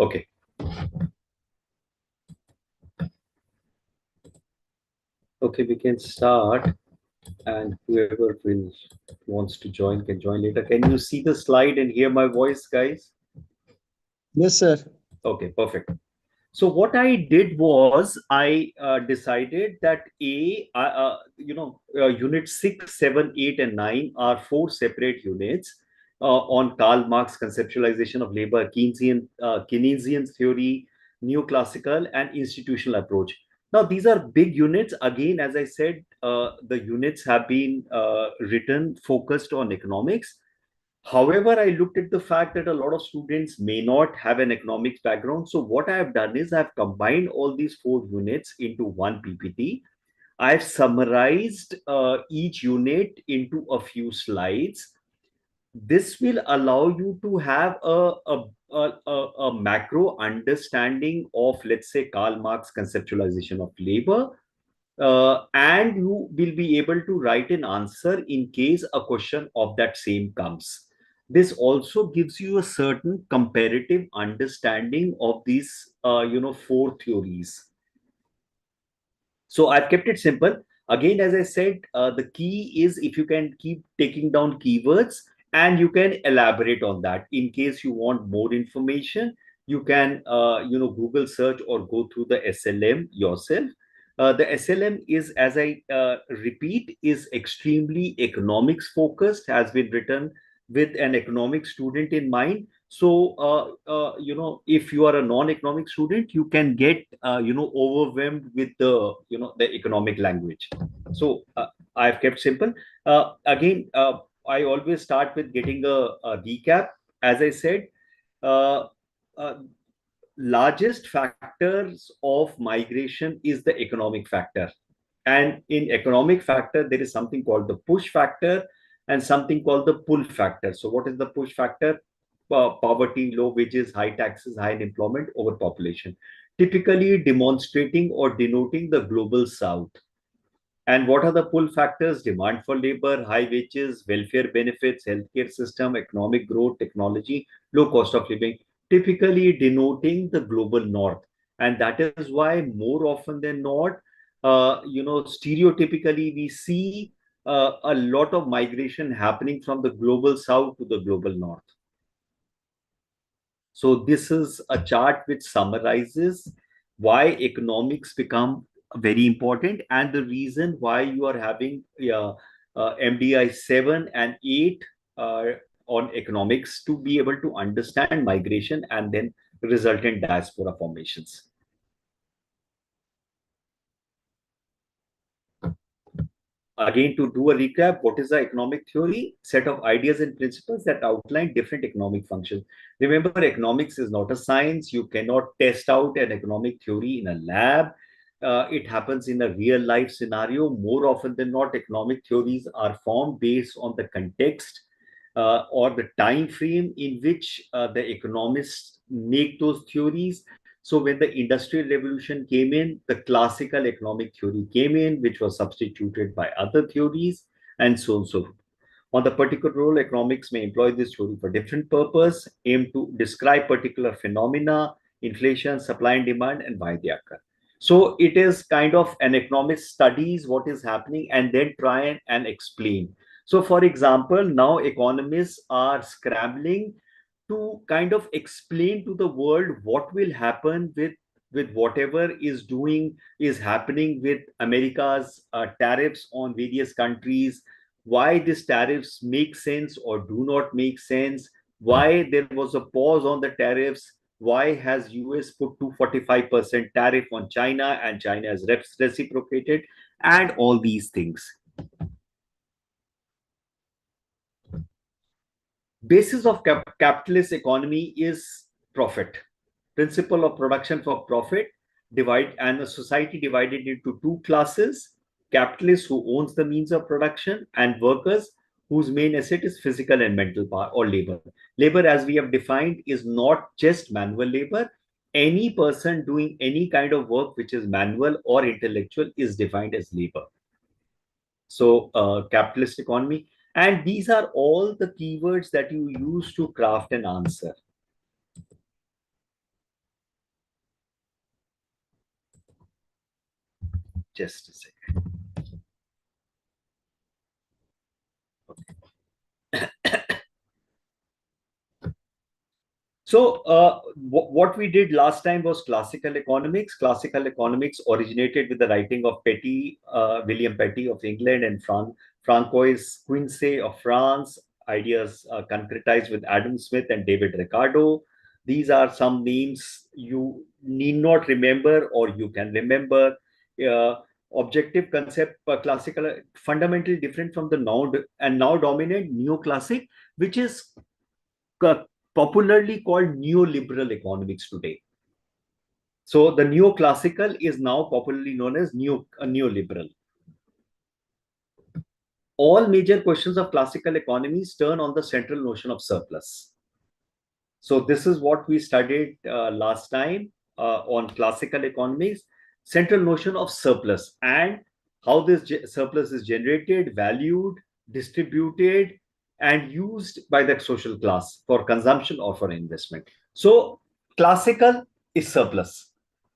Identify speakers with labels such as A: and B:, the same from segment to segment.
A: Okay. Okay, we can start, and whoever will wants to join can join later. Can you see the slide and hear my voice, guys?
B: Yes, sir.
A: Okay, perfect. So what I did was I decided that unit 6, 7, 8, and 9 are four separate units on Karl Marx conceptualization of labor, Keynesian theory, neoclassical, and institutional approach. Now, these are big units. Again, as I said, the units have been written focused on economics. However, I looked at the fact that a lot of students may not have an economics background. So, what I have done is I've combined all these four units into one PPT. I've summarized each unit into a few slides. This will allow you to have a macro understanding of, let's say, Karl Marx conceptualization of labor, and you will be able to write an answer in case a question of that same comes. This also gives you a certain comparative understanding of these, four theories. So I've kept it simple. Again, as I said, the key is if you can keep taking down keywords and you can elaborate on that. In case you want more information, you can, Google search or go through the SLM yourself. The SLM is, as I repeat, is extremely economics focused, has been written with an economic student in mind. So, if you are a non-economic student, you can get, overwhelmed with the economic language. So, I've kept simple. Again, I always start with getting a recap. As I said, uh, uh, largest factors of migration is the economic factor. And in economic factor, there is something called the push factor and something called the pull factor. So, what is the push factor? Poverty, low wages, high taxes, high unemployment, overpopulation, typically demonstrating or denoting the global south. And what are the pull factors? Demand for labor, high wages, welfare benefits, healthcare system, economic growth, technology, low cost of living, typically denoting the global north. And that is why more often than not, stereotypically we see a lot of migration happening from the global south to the global north. So this is a chart which summarizes why economics become very important and the reason why you are having MDI 7 and 8 on economics to be able to understand migration and then resultant diaspora formations. Again, to do a recap, what is the economic theory? Set of ideas and principles that outline different economic functions. Remember, economics is not a science. You cannot test out an economic theory in a lab. It happens in a real life scenario. More often than not, economic theories are formed based on the context or the time frame in which the economists make those theories. So when the industrial revolution came in, the classical economic theory came in, which was substituted by other theories, and so on and so forth. On the particular role, economics may employ this theory for different purpose, aim to describe particular phenomena, inflation, supply and demand, and why they occur. So it is kind of an economist studies what is happening and then try and explain. So for example, now economists are scrambling to kind of explain to the world what will happen with whatever is happening with America's tariffs on various countries, why these tariffs make sense or do not make sense, why there was a pause on the tariffs, why has US put 245% tariff on China and China has reciprocated, and all these things. Basis of capitalist economy is profit. Principle of production for profit, divide and a society divided into two classes: capitalists who owns the means of production and workers whose main asset is physical and mental power or labor. Labor, as we have defined, is not just manual labor. Any person doing any kind of work which is manual or intellectual is defined as labor. So, capitalist economy. And these are all the keywords that you use to craft an answer. Just a second. So, what we did last time was classical economics. Classical economics originated with the writing of William Petty of England, and Francois Quincey of France. Ideas concretized with Adam Smith and David Ricardo. These are some names you need not remember, or you can remember. Uh, Objective concept, classical, fundamentally different from the now dominant neoclassic, which is popularly called neoliberal economics today. So the neoclassical is now popularly known as neoliberal. All major questions of classical economies turn on the central notion of surplus. So this is what we studied last time on classical economics, central notion of surplus and how this surplus is generated, valued, distributed, and used by the social class for consumption or for investment. So classical is surplus.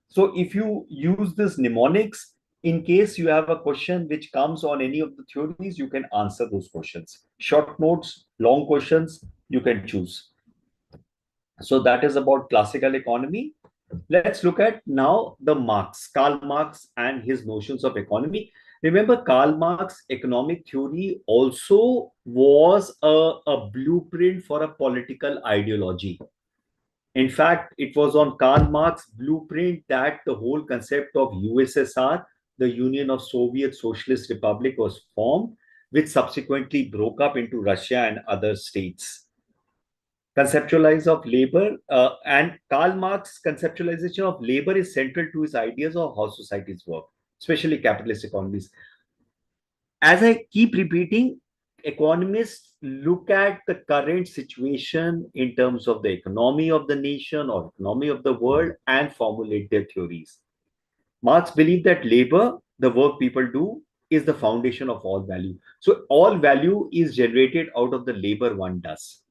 A: So if you use this mnemonics, in case you have a question which comes on any of the theories, you can answer those questions. Short notes, long questions, you can choose. So that is about classical economy. Let's look at now the Karl Marx and his notions of economy. Remember, Karl Marx economic theory also was a blueprint for a political ideology. In fact, it was on Karl Marx blueprint that the whole concept of USSR, the Union of Soviet Socialist Republic, was formed, which subsequently broke up into Russia and other states. Conceptualize of labor and Karl Marx's conceptualization of labor is central to his ideas of how societies work, especially capitalist economies. As I keep repeating, economists look at the current situation in terms of the economy of the nation or economy of the world and formulate their theories. Marx believed that labor, the work people do, is the foundation of all value. So all value is generated out of the labor one does.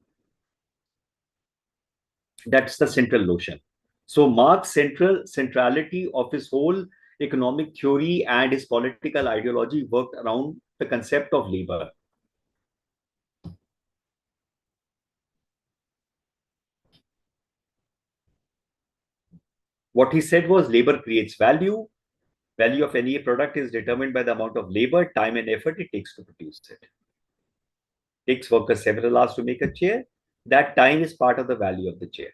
A: That's the central notion. So Marx's centrality of his whole economic theory and his political ideology worked around the concept of labor. What he said was labor creates value. Value of any product is determined by the amount of labor, time, and effort it takes to produce it. It takes workers several hours to make a chair. That time is part of the value of the chair.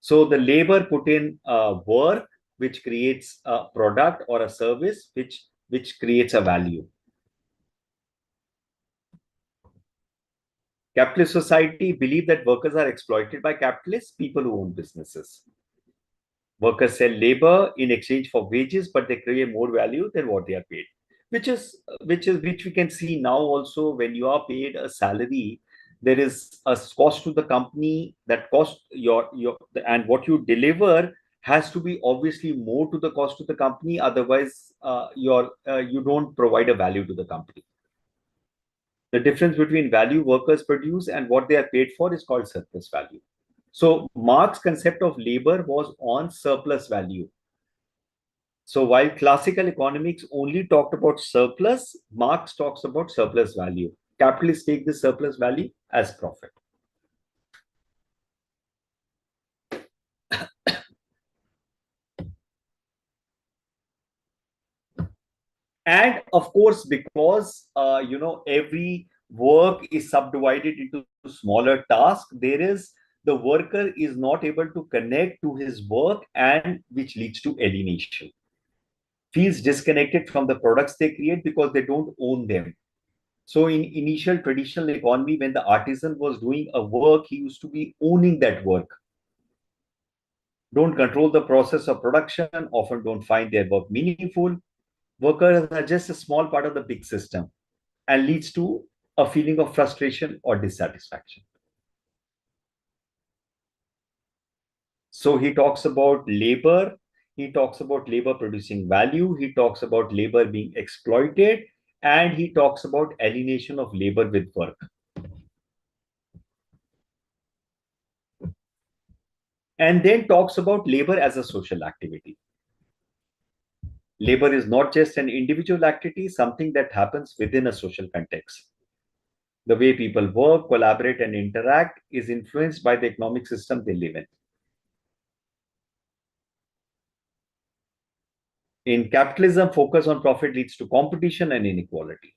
A: So the labor put in work, which creates a product or a service, which creates a value. Capitalist society believe that workers are exploited by capitalists, people who own businesses. Workers sell labor in exchange for wages, but they create more value than what they are paid, which we can see now also. When you are paid a salary, there is a cost to the company. That cost your and what you deliver has to be obviously more to the cost to the company. Otherwise, you don't provide a value to the company. The difference between value workers produce and what they are paid for is called surplus value. So Marx's concept of labor was on surplus value. So while classical economics only talked about surplus, Marx talks about surplus value. Capitalists take this surplus value as profit. And of course, because every work is subdivided into smaller tasks, the worker is not able to connect to his work, and which leads to alienation. Feels disconnected from the products they create because they don't own them. So in initial traditional economy, when the artisan was doing a work, he used to be owning that work. Don't control the process of production, often don't find their work meaningful. Workers are just a small part of the big system and leads to a feeling of frustration or dissatisfaction. So he talks about labor. He talks about labor producing value. He talks about labor being exploited. And he talks about alienation of labor with work. And then talks about labor as a social activity. Labor is not just an individual activity, something that happens within a social context. The way people work, collaborate, and interact is influenced by the economic system they live in. In capitalism, focus on profit leads to competition and inequality.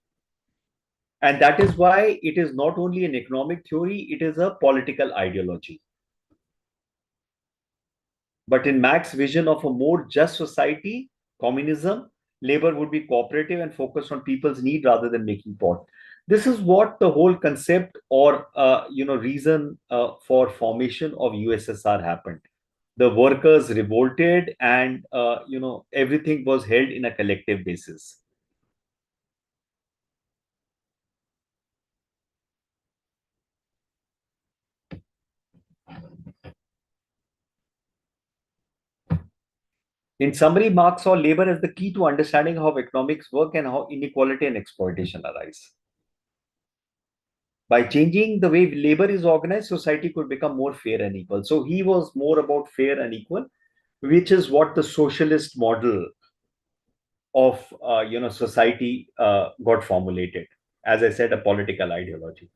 A: And that is why it is not only an economic theory, it is a political ideology. But in Marx's vision of a more just society, communism, labor would be cooperative and focused on people's need rather than making profit. This is what the whole concept or reason for formation of USSR happened. The workers revolted, and everything was held in a collective basis. In summary, Marx saw labor as the key to understanding how economics work and how inequality and exploitation arise. By changing the way labor is organized, society could become more fair and equal. So he was more about fair and equal, which is what the socialist model of society got formulated. As I said, a political ideology.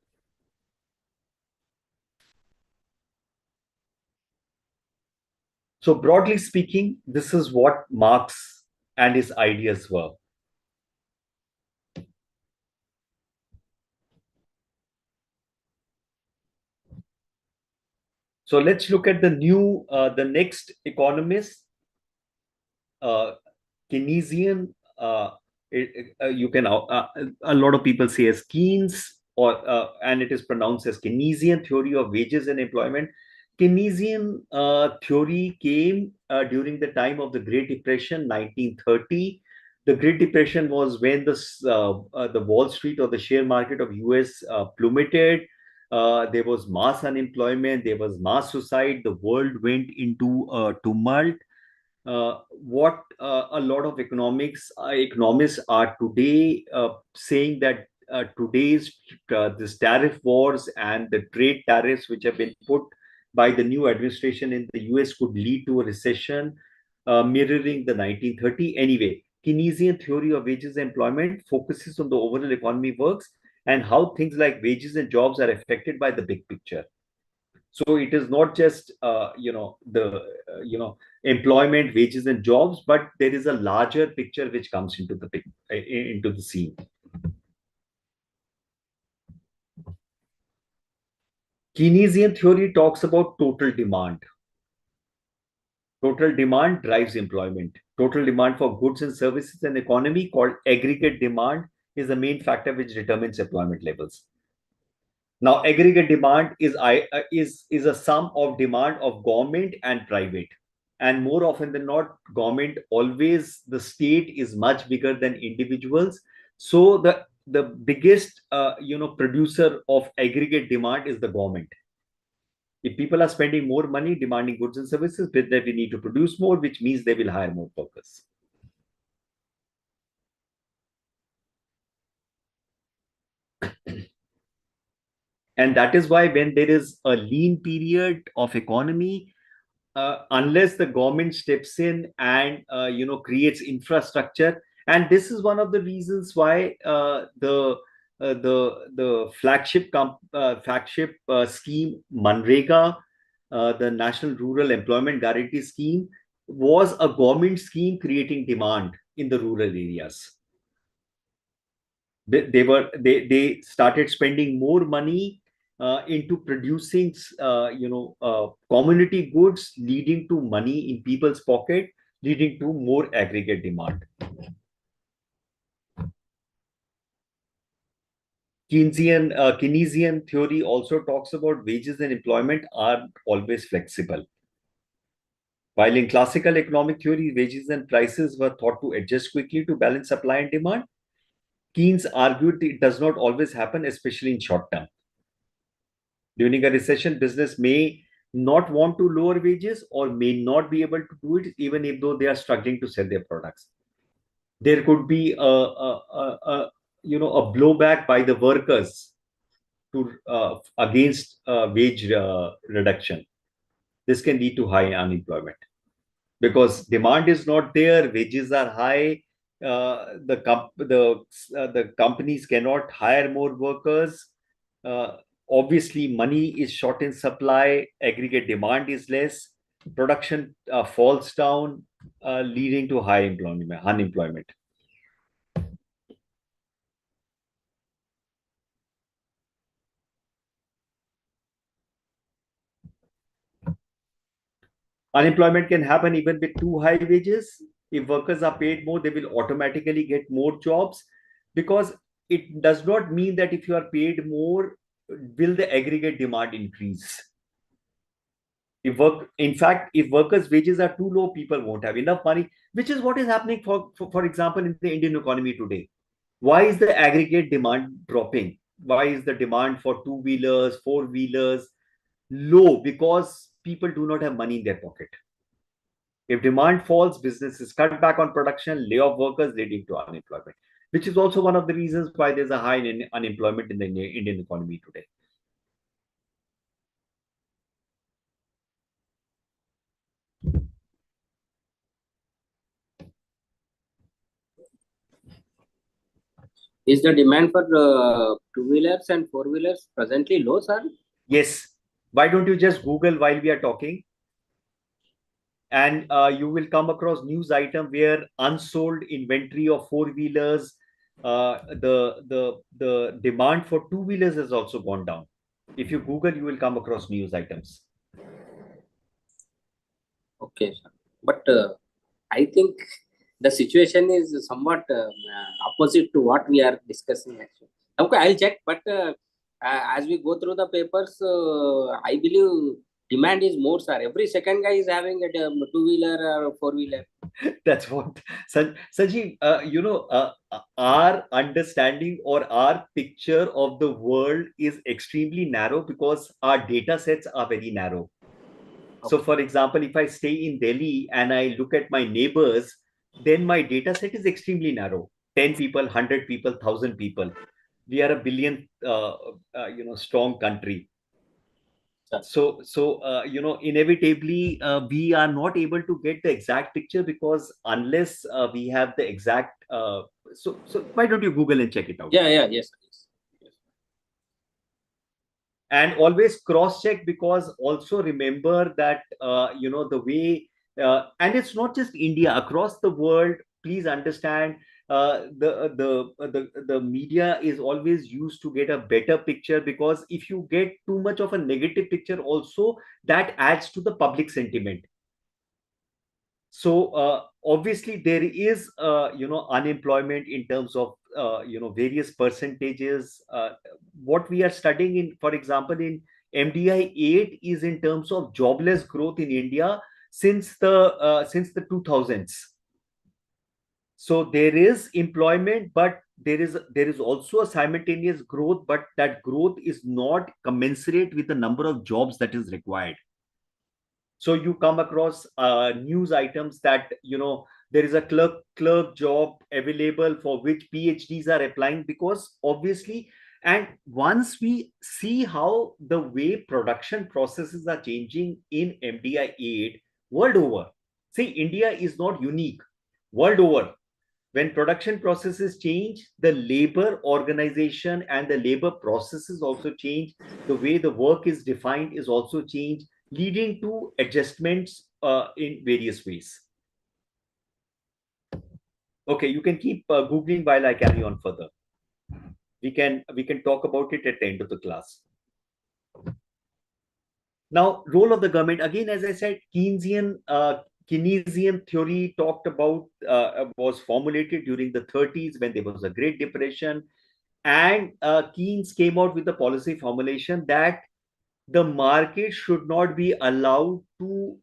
A: So broadly speaking, this is what Marx and his ideas were. So let's look at the next economist, Keynesian. You can a lot of people say as Keynes, and it is pronounced as Keynesian theory of wages and employment. Keynesian theory came during the time of the Great Depression, 1930. The Great Depression was when the Wall Street or the share market of US plummeted. There was mass unemployment. There was mass suicide. The world went into tumult. What a lot of economists are today saying that today's this tariff wars and the trade tariffs which have been put by the new administration in the US could lead to a recession mirroring the 1930. Anyway, Keynesian theory of wages and employment focuses on the overall economy works and how things like wages and jobs are affected by the big picture. So it is not just employment, wages, and jobs, but there is a larger picture which comes into the scene. Keynesian theory talks about total demand. Total demand drives employment. Total demand for goods and services and economy, called aggregate demand, is the main factor which determines employment levels. Now, aggregate demand is a sum of demand of government and private, and more often than not, government always the state is much bigger than individuals. So the biggest producer of aggregate demand is the government. If people are spending more money demanding goods and services, then we need to produce more, which means they will hire more workers. And that is why when there is a lean period of economy, unless the government steps in and creates infrastructure, and this is one of the reasons why the flagship scheme Manrega, the National Rural Employment Guarantee Scheme, was a government scheme creating demand in the rural areas. They started spending more money into producing community goods, leading to money in people's pocket, leading to more aggregate demand. Keynesian theory also talks about wages and employment are always flexible. While in classical economic theory, wages and prices were thought to adjust quickly to balance supply and demand, Keynes argued it does not always happen, especially in short term. During a recession, business may not want to lower wages or may not be able to do it, even if though they are struggling to sell their products. There could be a blowback by the workers against wage reduction. This can lead to high unemployment. because demand is not there, wages are high, the companies cannot hire more workers. Uh, Obviously, money is short in supply, aggregate demand is less, production falls down, leading to high unemployment. Unemployment can happen even with too high wages. If workers are paid more, they will automatically get more jobs, because it does not mean that if you are paid more, will the aggregate demand increase. In fact, if workers' wages are too low, people won't have enough money, which is what is happening, for example, in the Indian economy today. Why is the aggregate demand dropping? Why is the demand for two-wheelers, four-wheelers low? Because people do not have money in their pocket. If demand falls, businesses cut back on production, lay off workers, leading to unemployment, which is also one of the reasons why there's a high unemployment in the Indian economy today.
C: Is the demand for two-wheelers and four-wheelers presently low, sir?
A: Yes. Why don't you just Google while we are talking? And you will come across news item where unsold inventory of four-wheelers, the demand for two-wheelers has also gone down. If you Google, you will come across news items.
C: Okay, sir. But I think the situation is somewhat opposite to what we are discussing actually. Okay, I'll check. But as we go through the papers, I believe demand is more, sir. Every second guy is having a two-wheeler or four-wheeler.
A: That's what, Sanjeev, our understanding or our picture of the world is extremely narrow because our data sets are very narrow. So, for example, if I stay in Delhi and I look at my neighbors, then my data set is extremely narrow. 10 people, 100 people, 1,000 people. We are a billion, strong country. So, inevitably, we are not able to get the exact picture, because unless we have the exact. So why don't you Google and check it out?
C: Yes. Yes.
A: And always cross check, because also remember that the way, and it's not just India, across the world, please understand, the media is always used to get a better picture, because if you get too much of a negative picture also, that adds to the public sentiment. So obviously there is unemployment in terms of various percentages. What we are studying in, for example, in MDI 8 is in terms of jobless growth in India since the 2000s. So there is employment, but there is also a simultaneous growth, but that growth is not commensurate with the number of jobs that is required. So you come across news items that there is a clerk job available for which PhDs are applying, because obviously, and once we see how the way production processes are changing in MDI 8 world over. See, India is not unique. World over, when production processes change, the labor organization and the labor processes also change. The way the work is defined is also changed, leading to adjustments in various ways. Okay, you can keep Googling while I carry on further. We can talk about it at the end of the class. Now, role of the government, again, as I said, Keynesian theory talked about, was formulated during the 30s when there was a Great Depression, and Keynes came out with the policy formulation that the market should not be allowed to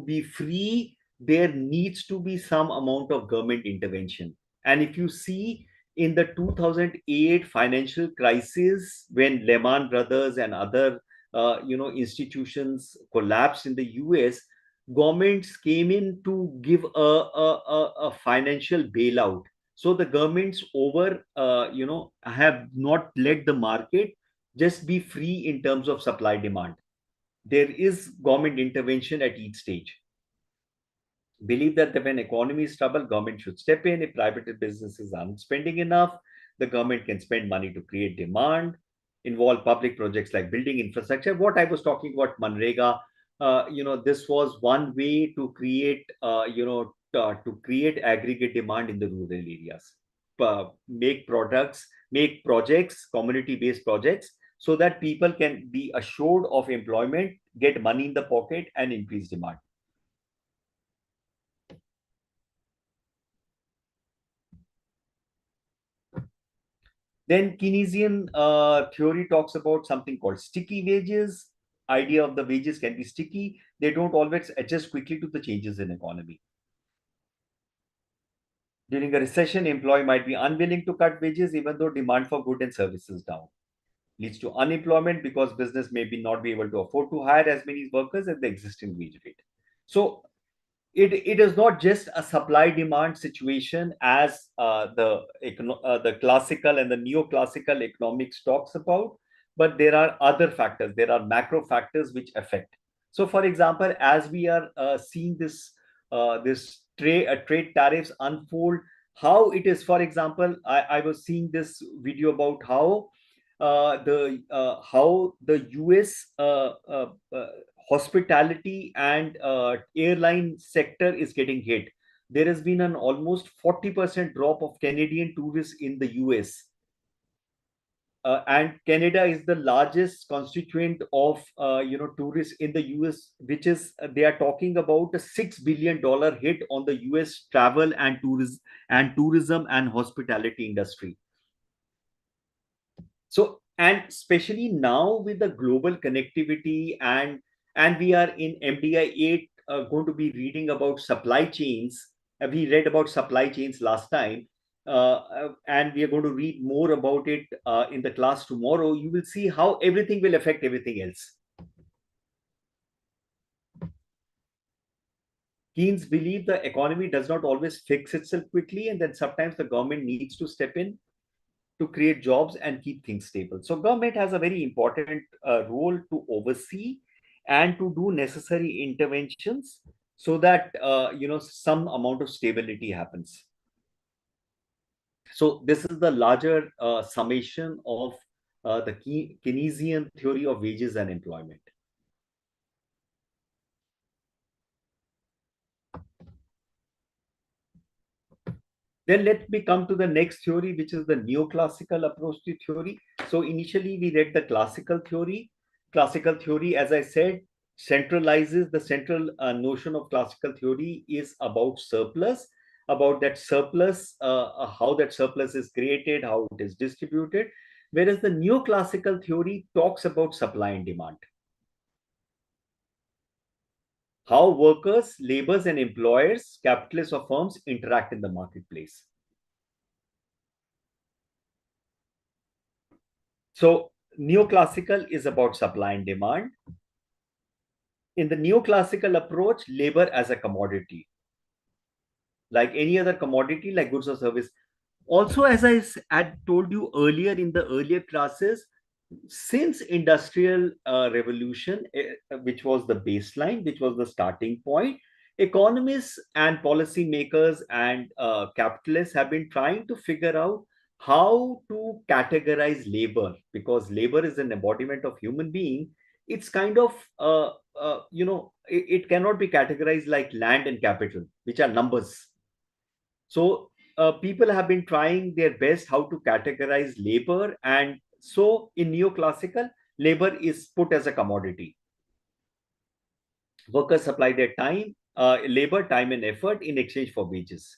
A: be free. There needs to be some amount of government intervention. And if you see in the 2008 financial crisis, when Lehman Brothers and other institutions collapsed in the US, governments came in to give a financial bailout. So the governments have not let the market just be free in terms of supply demand. There is government intervention at each stage. believe that when economy is trouble, government should step in. If private businesses aren't spending enough, the government can spend money to create demand, involve public projects like building infrastructure. What I was talking about, Manrega, this was one way to create, to create aggregate demand in the rural areas. Make products, make projects, community-based projects, so that people can be assured of employment, get money in the pocket, and increase demand. Then Keynesian theory talks about something called sticky wages. Idea of the wages can be sticky. They don't always adjust quickly to the changes in economy. During a recession, employee might be unwilling to cut wages even though demand for goods and services is down. Leads to unemployment because business may be not be able to afford to hire as many workers at the existing wage rate. So it is not just a supply demand situation as the classical and the neoclassical economics talks about, but there are other factors. There are macro factors which affect. So for example, as we are seeing this trade tariffs unfold, how it is, for example, I was seeing this video about how the US hospitality and airline sector is getting hit. There has been an almost 40% drop of Canadian tourists in the US. And Canada is the largest constituent of tourists in the US, which is they are talking about a $6 billion hit on the US travel and tourism and hospitality industry. So, and especially now with the global connectivity and we are in MDI 8 going to be reading about supply chains. We read about supply chains last time, and we are going to read more about it in the class tomorrow. You will see how everything will affect everything else. Keynes believed the economy does not always fix itself quickly, and then sometimes the government needs to step in to create jobs and keep things stable. So government has a very important role to oversee and to do necessary interventions so that some amount of stability happens. So this is the larger summation of the Keynesian theory of wages and employment. Then let me come to the next theory, which is the neoclassical approach to theory. So initially we read the classical theory. Classical theory, as I said, centralizes the central notion of classical theory is about surplus, about that surplus, how that surplus is created, how it is distributed. Whereas the neoclassical theory talks about supply and demand. How workers, laborers, and employers, capitalists or firms interact in the marketplace. So neoclassical is about supply and demand. In the neoclassical approach, labor as a commodity, like any other commodity, like goods or service. Also, as I had told you earlier in the earlier classes, since industrial revolution, which was the baseline, which was the starting point, economists and policymakers and capitalists have been trying to figure out how to categorize labor, because labor is an embodiment of human being. It's kind of it cannot be categorized like land and capital, which are numbers. So people have been trying their best how to categorize labor, and so in neoclassical, labor is put as a commodity. Workers supply their time, labor, time, and effort in exchange for wages.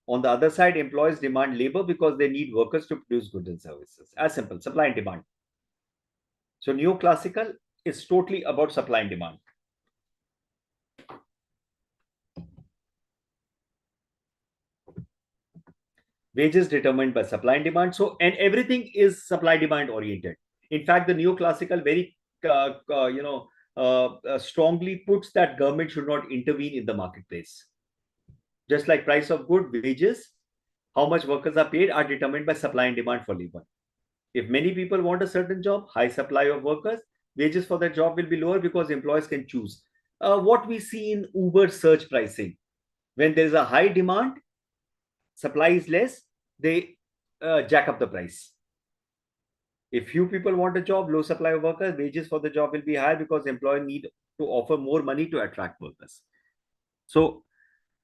A: On the other side, employers demand labor because they need workers to produce goods and services. As simple, supply and demand. So neoclassical is totally about supply and demand. Wages determined by supply and demand. So, and everything is supply demand oriented. In fact, the neoclassical very strongly puts that government should not intervene in the marketplace. Just like price of good, wages, how much workers are paid are determined by supply and demand for labor. If many people want a certain job, high supply of workers, wages for that job will be lower because employers can choose. What we see in Uber search pricing, When there is a high demand, supply is less, they jack up the price. If few people want a job, low supply of workers, wages for the job will be high because employer need to offer more money to attract workers. So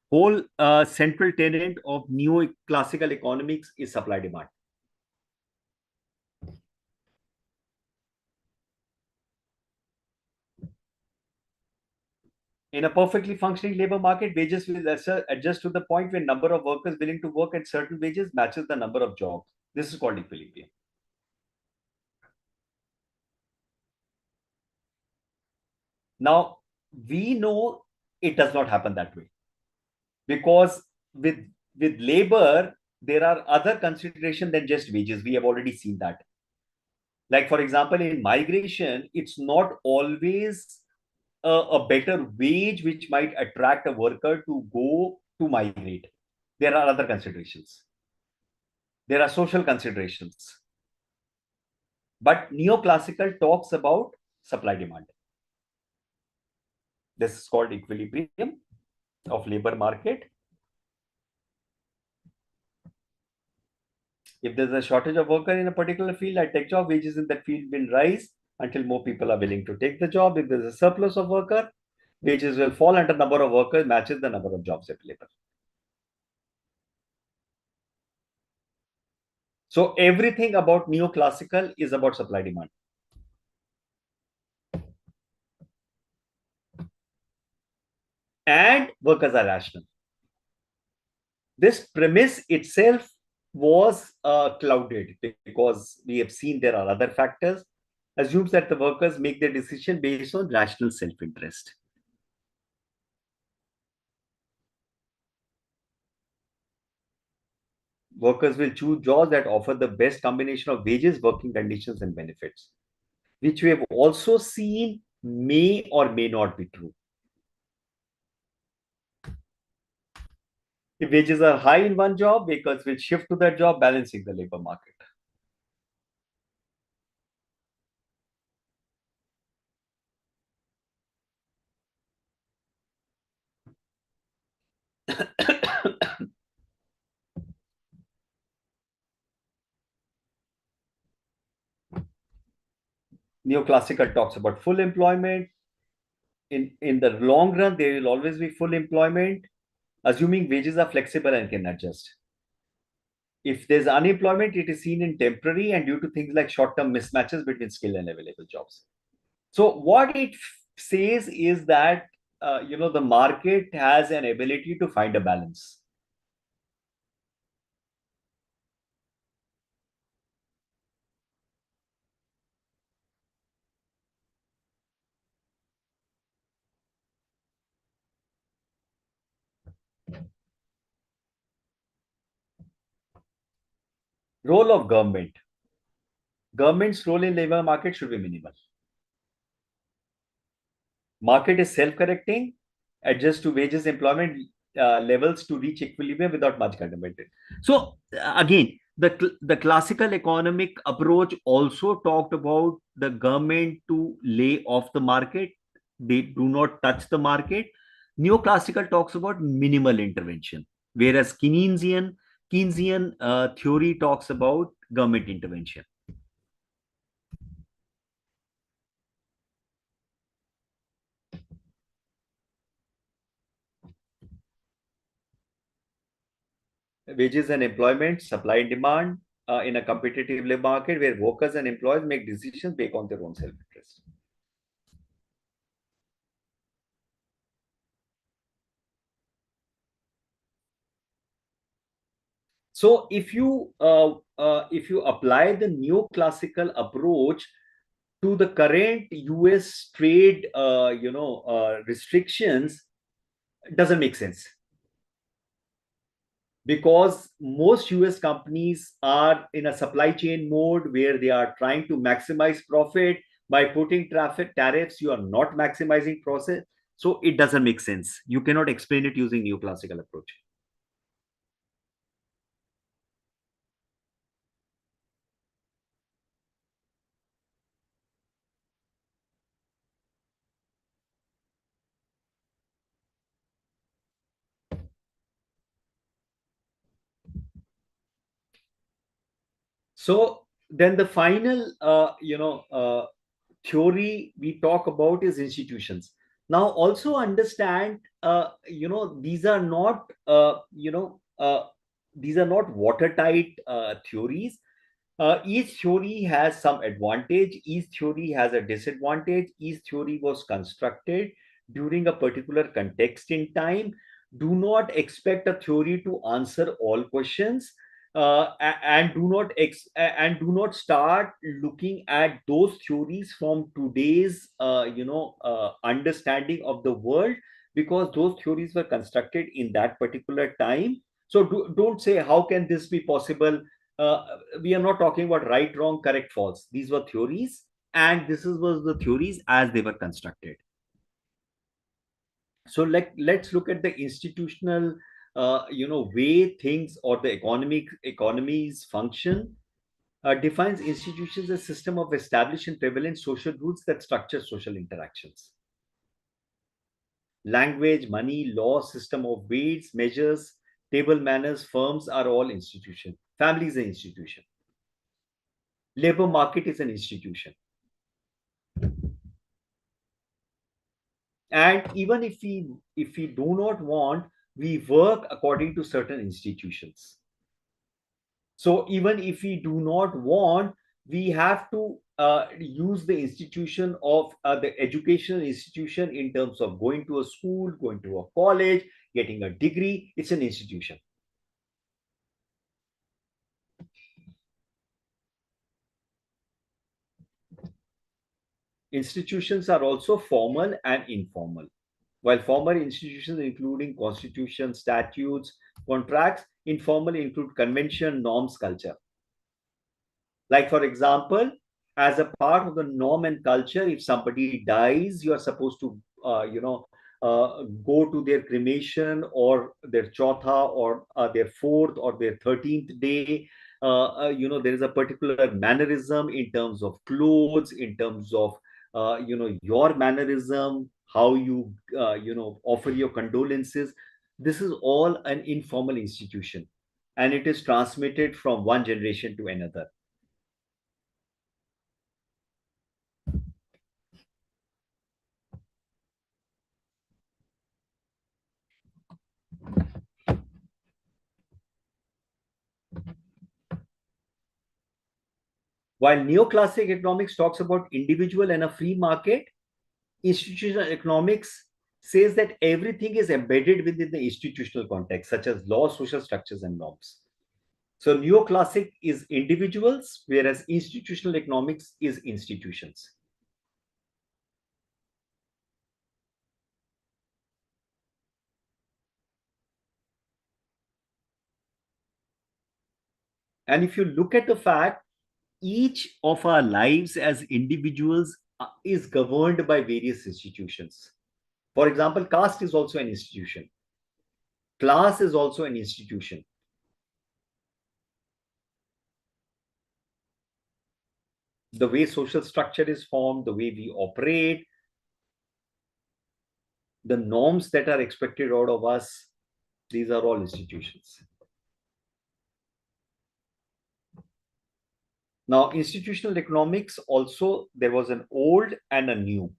A: whole central tenet of neo-classical economics is supply demand. In a perfectly functioning labor market, wages will adjust to the point where number of workers willing to work at certain wages matches the number of jobs. This is called equilibrium. Now, we know it does not happen that way because with labor, there are other considerations than just wages. We have already seen that. Like, for example, in migration, it's not always a better wage which might attract a worker to go to migrate. There are other considerations. There are social considerations. But neoclassical talks about supply demand. This is called equilibrium of labor market. If there's a shortage of worker in a particular field, I take job, wages in that field will rise until more people are willing to take the job. If there's a surplus of worker, wages will fall until number of workers matches the number of jobs available. So everything about neoclassical is about supply demand. And workers are rational. This premise itself was clouded because we have seen there are other factors, assumes that the workers make their decision based on rational self-interest. Workers will choose jobs that offer the best combination of wages, working conditions, and benefits, which we have also seen may or may not be true. If wages are high in one job, workers will shift to that job, balancing the labor market. Neoclassical talks about full employment. In the long run, there will always be full employment, assuming wages are flexible and can adjust. If there's unemployment, it is seen in temporary and due to things like short-term mismatches between skill and available jobs. So what it says is that the market has an ability to find a balance. Role of government. Government's role in labor market should be minimal. Market is self-correcting, adjust to wages, employment levels to reach equilibrium without much government. So again, the classical economic approach also talked about the government to lay off the market. They do not touch the market. Neoclassical talks about minimal intervention, whereas Keynesian theory talks about government intervention. Wages and employment, supply and demand in a competitive labor market where workers and employers make decisions based on their own self-interest. So if you apply the neoclassical approach to the current US trade restrictions, it doesn't make sense. Because most US companies are in a supply chain mode where they are trying to maximize profit. By putting tariffs, you are not maximizing profit. So it doesn't make sense. You cannot explain it using neoclassical approach. So then the final, theory we talk about is institutions. Now, also understand, these are not, these are not watertight theories. Each theory has some advantage, each theory has a disadvantage, each theory was constructed during a particular context in time. Do not expect a theory to answer all questions, and do not start looking at those theories from today's understanding of the world, because those theories were constructed in that particular time. So don't say how can this be possible. uh, we are not talking about right, wrong, correct, false. These were theories, and was the theories as they were constructed. So let's look at the institutional, way things or the economies function. Defines institutions as a system of established and prevalent social rules that structure social interactions. Language, money, law, system of weights, measures, table manners, firms are all institution. Family is an institution. Labor market is an institution. And even if we do not want, we work according to certain institutions. So even if we do not want, we have to use the institution of the educational institution in terms of going to a school, going to a college, getting a degree. It's an institution. Institutions are also formal and informal. While formal institutions including constitutions, statutes, contracts, informal include convention, norms, culture. Like, for example, as a part of the norm and culture, if somebody dies, you are supposed to, go to their cremation or their chotha or their fourth or their 13th day. There is a particular mannerism in terms of clothes, in terms of, your mannerism, how you, offer your condolences. This is all an informal institution, and it is transmitted from one generation to another. While neoclassic economics talks about individual and a free market, institutional economics says that everything is embedded within the institutional context, such as law, social structures, and norms. So neoclassic is individuals, whereas institutional economics is institutions. And if you look at the fact, each of our lives as individuals is governed by various institutions. For example, caste is also an institution. Class is also an institution. The way social structure is formed, the way we operate, the norms that are expected out of us, these are all institutions. Now, institutional economics also, there was an old and a new.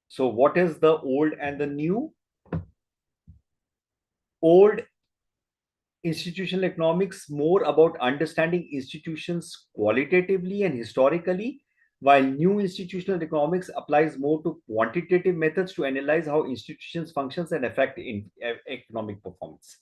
A: So what is the old and the new? Old institutional economics more about understanding institutions qualitatively and historically, while new institutional economics applies more to quantitative methods to analyze how institutions functions and affect in economic performance.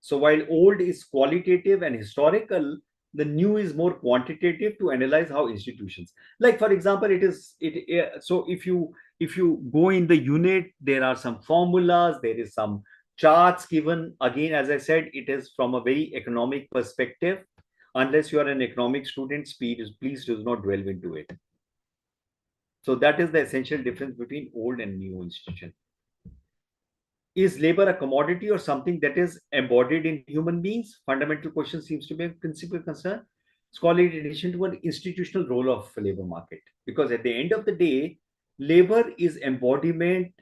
A: So while old is qualitative and historical, the new is more quantitative to analyze how institutions. Like, for example, so if you go in the unit, there are some formulas, there is some charts given. Again, as I said, it is from a very economic perspective. Unless you are an economic student, please do not delve into it. So that is the essential difference between old and new institution. Is labor a commodity or something that is embodied in human beings? Fundamental question seems to be a principal concern. Scholarly addition to an institutional role of labor market. Because at the end of the day, labor is embodiment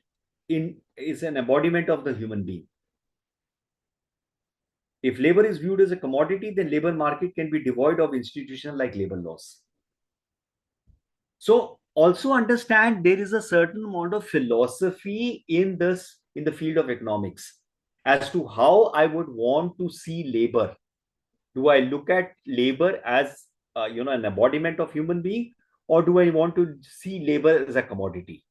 A: is an embodiment of the human being. If labor is viewed as a commodity, then labor market can be devoid of institutions like labor laws. So also understand there is a certain amount of philosophy in the field of economics as to how I would want to see labor. Do I look at labor as an embodiment of human being, or do I want to see labor as a commodity?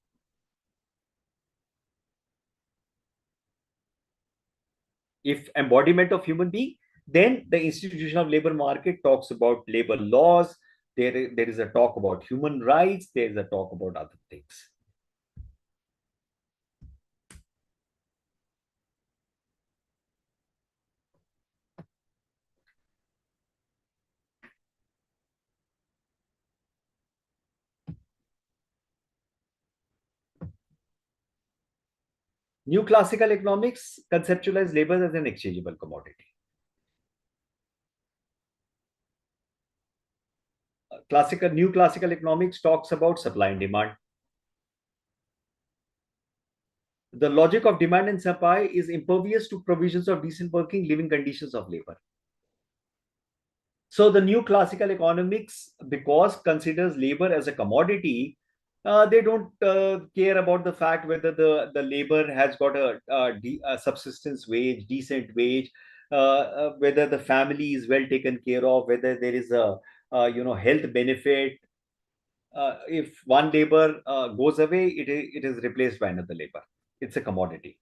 A: If embodiment of human being, then the institution of labor market talks about labor laws. There is a talk about human rights. There is a talk about other things. New classical economics conceptualize labor as an exchangeable commodity. New classical economics talks about supply and demand. The logic of demand and supply is impervious to provisions of decent working living conditions of labor. So the new classical economics, because considers labor as a commodity, they don't care about the fact whether the labor has got a subsistence wage, decent wage, whether the family is well taken care of, whether there is a health benefit. If one labor goes away, it is replaced by another labor. It's a commodity.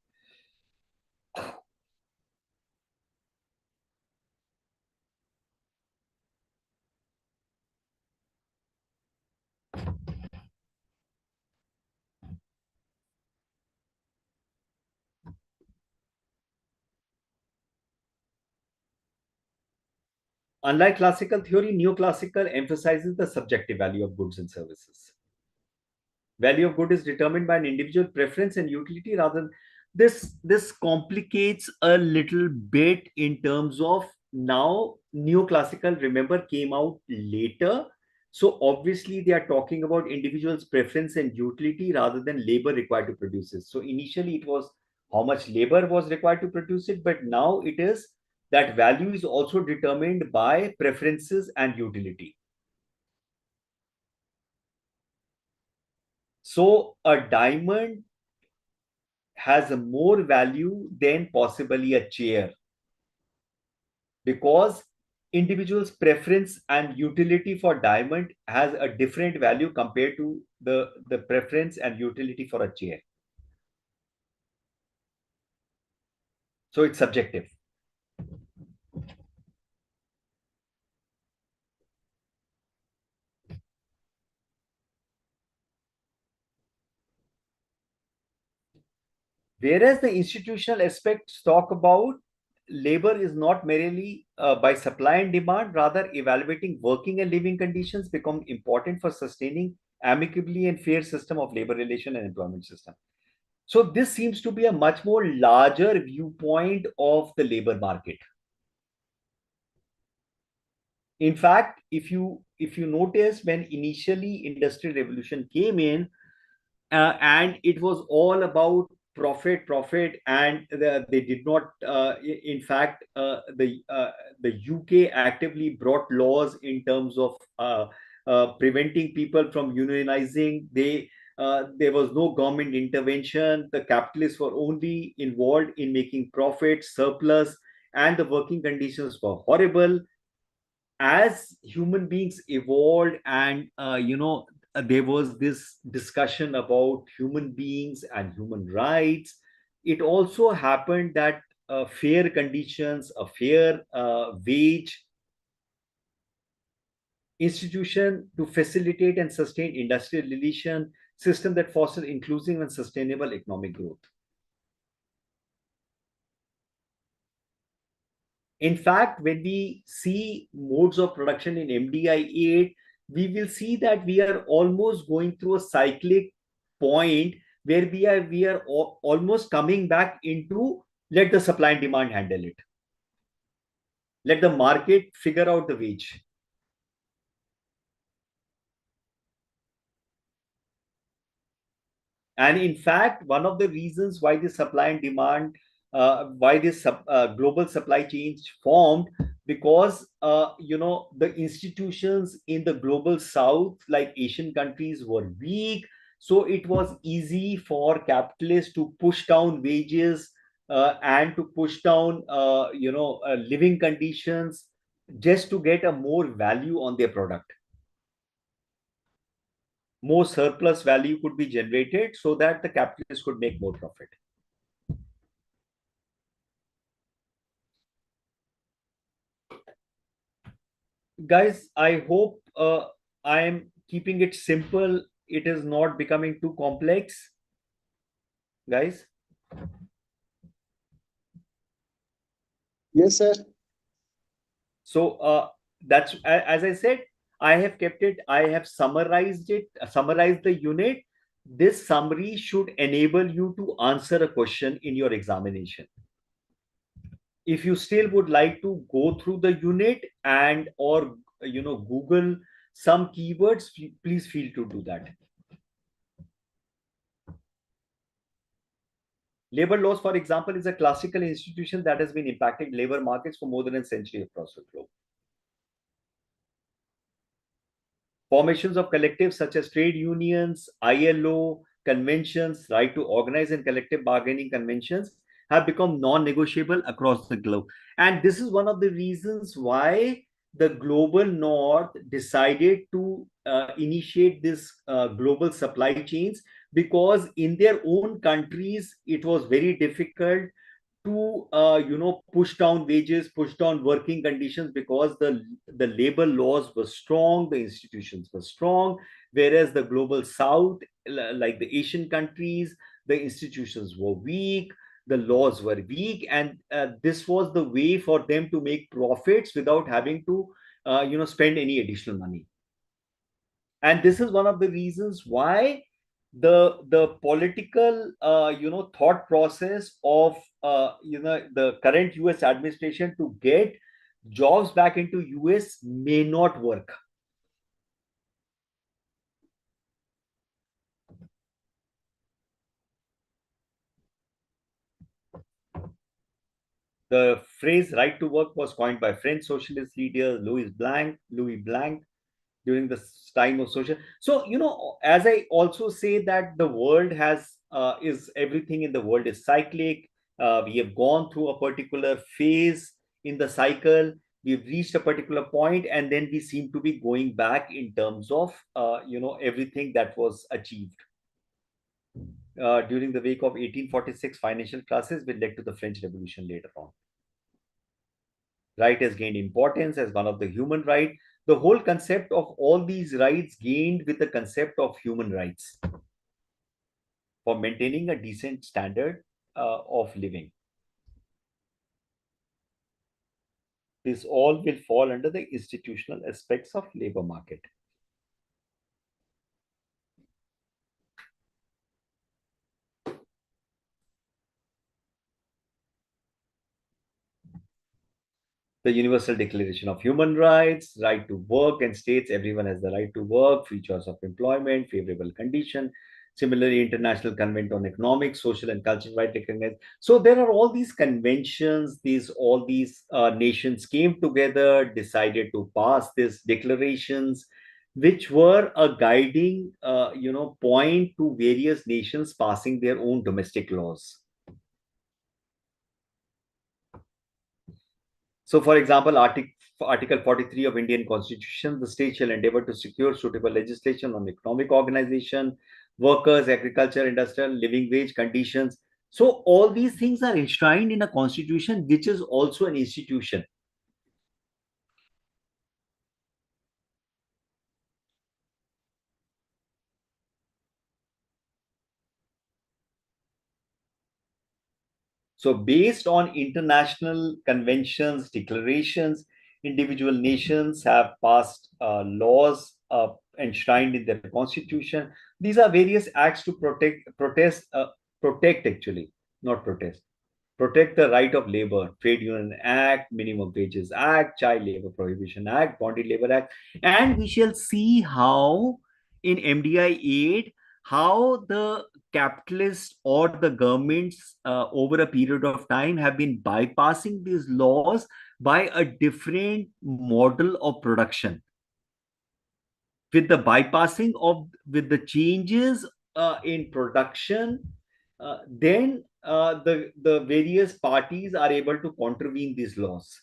A: Unlike classical theory, neoclassical emphasizes the subjective value of goods and services. Value of good is determined by an individual preference and utility rather than this complicates a little bit in terms of now neoclassical, remember, came out later. So obviously they are talking about individuals preference and utility rather than labor required to produce it. So initially it was how much labor was required to produce it, but now it is that value is also determined by preferences and utility. So a diamond has a more value than possibly a chair because individual's preference and utility for diamond has a different value compared to the preference and utility for a chair. So it's subjective. Whereas the institutional aspects talk about labor is not merely by supply and demand, rather evaluating working and living conditions become important for sustaining amicably and fair system of labor relation and employment system. So this seems to be a much more larger viewpoint of the labor market. In fact, if you notice when initially industrial revolution came in, and it was all about profit, and they did not. In fact, the UK actively brought laws in terms of preventing people from unionizing. There was no government intervention. The capitalists were only involved in making profit, surplus, and the working conditions were horrible. As human beings evolved and there was this discussion about human beings and human rights, it also happened that fair conditions, a fair wage institution to facilitate and sustain industrial relation system that foster inclusive and sustainable economic growth. In fact, when we see modes of production in MDI 8, we will see that we are almost going through a cyclic point where we are almost coming back into let the supply and demand handle it. Let the market figure out the wage. And in fact, one of the reasons why the supply and demand, why this global supply chains formed, because the institutions in the global south, like Asian countries, were weak. So it was easy for capitalists to push down wages and to push down, living conditions, just to get a more value on their product. More surplus value could be generated so that the capitalists could make more profit. Guys, I hope I am keeping it simple. It is not becoming too complex. Guys,
B: Yes, sir.
A: so that's, as I said, I have kept it, I have summarized it, summarized the unit. This summary should enable you to answer a question in your examination. If you still would like to go through the unit and or Google some keywords, please feel to do that. Labor laws, for example, is a classical institution that has been impacting labor markets for more than a century across the globe. Formations of collectives such as trade unions, ILO, conventions, right to organize, and collective bargaining conventions have become non-negotiable across the globe. And this is one of the reasons why the global north decided to initiate this global supply chains, because in their own countries it was very difficult to push down wages, push down working conditions, because the labor laws were strong, the institutions were strong, whereas the global south, like the Asian countries, the institutions were weak, the laws were weak, and this was the way for them to make profits without having to spend any additional money. And this is one of the reasons why the political thought process of the current US administration to get jobs back into US may not work. The phrase right to work was coined by French socialist leader Louis Blanc during the time of social. So, as I also say that the world is everything in the world is cyclic. We have gone through a particular phase in the cycle. We've reached a particular point, and then we seem to be going back in terms of, everything that was achieved. During the wake of 1846 financial crisis, which led to the French Revolution later on. Right has gained importance as one of the human right. The whole concept of all these rights gained with the concept of human rights for maintaining a decent standard of living. This all will fall under the institutional aspects of labor market. The Universal Declaration of Human Rights, right to work, and states everyone has the right to work, free choice of employment, favorable condition. Similarly, International Convention on Economic, Social, and Cultural Rights recognized. So there are all these conventions. All these nations came together, decided to pass these declarations, which were a guiding, point to various nations passing their own domestic laws. So, for example, Article 43 of Indian Constitution, the state shall endeavor to secure suitable legislation on economic organization, workers, agriculture, industrial, living wage conditions. So, all these things are enshrined in a constitution, which is also an institution. So, based on international conventions, declarations, individual nations have passed laws enshrined in their constitution. These are various acts to protect actually, not protest. Protect the right of labor, Trade Union Act, Minimum Wages Act, Child Labor Prohibition Act, Bonded Labor Act, and we shall see how in MDI 8 how the capitalists or the governments over a period of time have been bypassing these laws by a different model of production. With the bypassing of, with the changes in production, then the various parties are able to contravene these laws.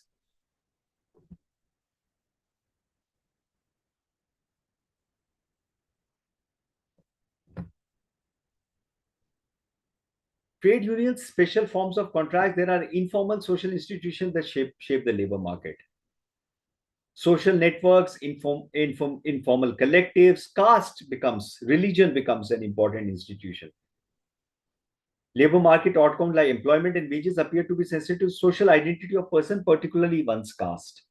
A: Trade unions, special forms of contract. There are informal social institutions that shape the labor market. Social networks, informal collectives, religion becomes an important institution. Labor market outcomes like employment and wages appear to be sensitive to social identity of person, particularly one's caste.